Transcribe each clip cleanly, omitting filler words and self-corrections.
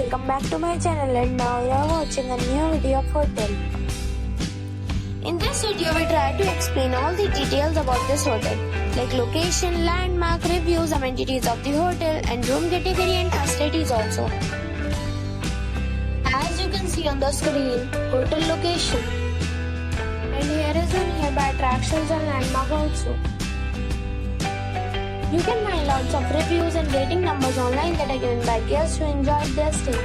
welcome back to my channel, and now you are watching a new video of hotel. In this video we try to explain all the details about this hotel, like location, landmark, reviews, amenities of the hotel and room category and facilities also. As you can see on the screen, hotel location. And here is a nearby attractions and landmark also. You can find lots of reviews and rating numbers online that are given by guests who enjoyed their stay.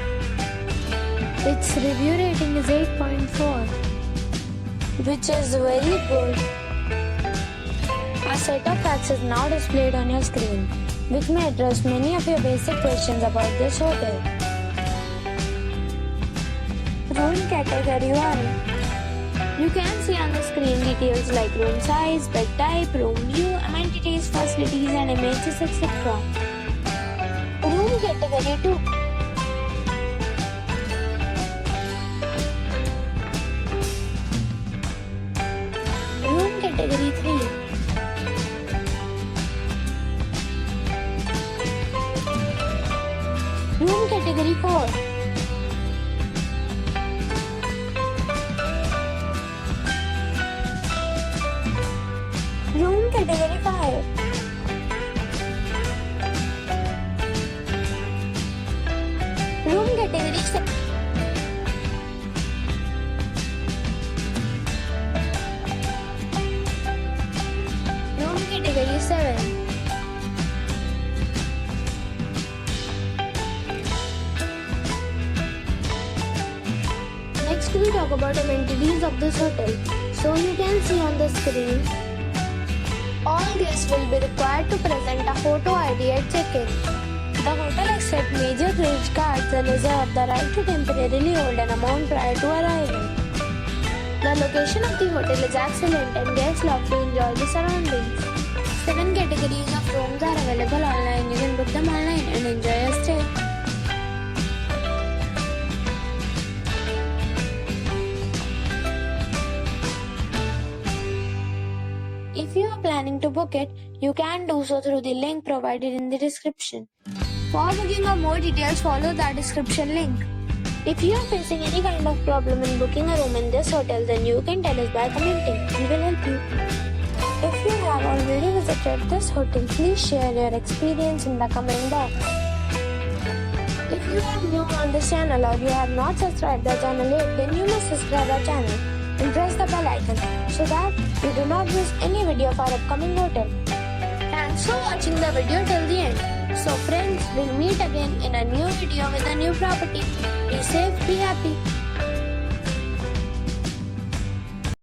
Its review rating is 8.4, which is very good. A set of facts is now displayed on your screen, which may address many of your basic questions about this hotel. Room category 1. You can see on the screen details like room size, bed type, room view, amenities, facilities and images, etc. Room category 2. Room category 3. Room category 4. Room category 5. Room category 6. Room category 7. Next we talk about amenities of this hotel. So you can see on the screen, all guests will be required to present a photo ID at check-in. The hotel accepts major credit cards and reserves the right to temporarily hold an amount prior to arrival. The location of the hotel is excellent and guests love to enjoy the surroundings. 7 categories of rooms are available online. You can book them online and enjoy your stay. If you are planning to book it, you can do so through the link provided in the description. For booking or more details, follow the description link. If you are facing any kind of problem in booking a room in this hotel, then you can tell us by commenting. We will help you. If you have already visited this hotel, please share your experience in the comment box. If you are new on this channel or you have not subscribed the channel yet, then you must subscribe our channel and press the bell icon so that you do not miss any video of our upcoming hotel. Thanks for watching the video till the end. So friends, we'll meet again in a new video with a new property. Be safe, be happy.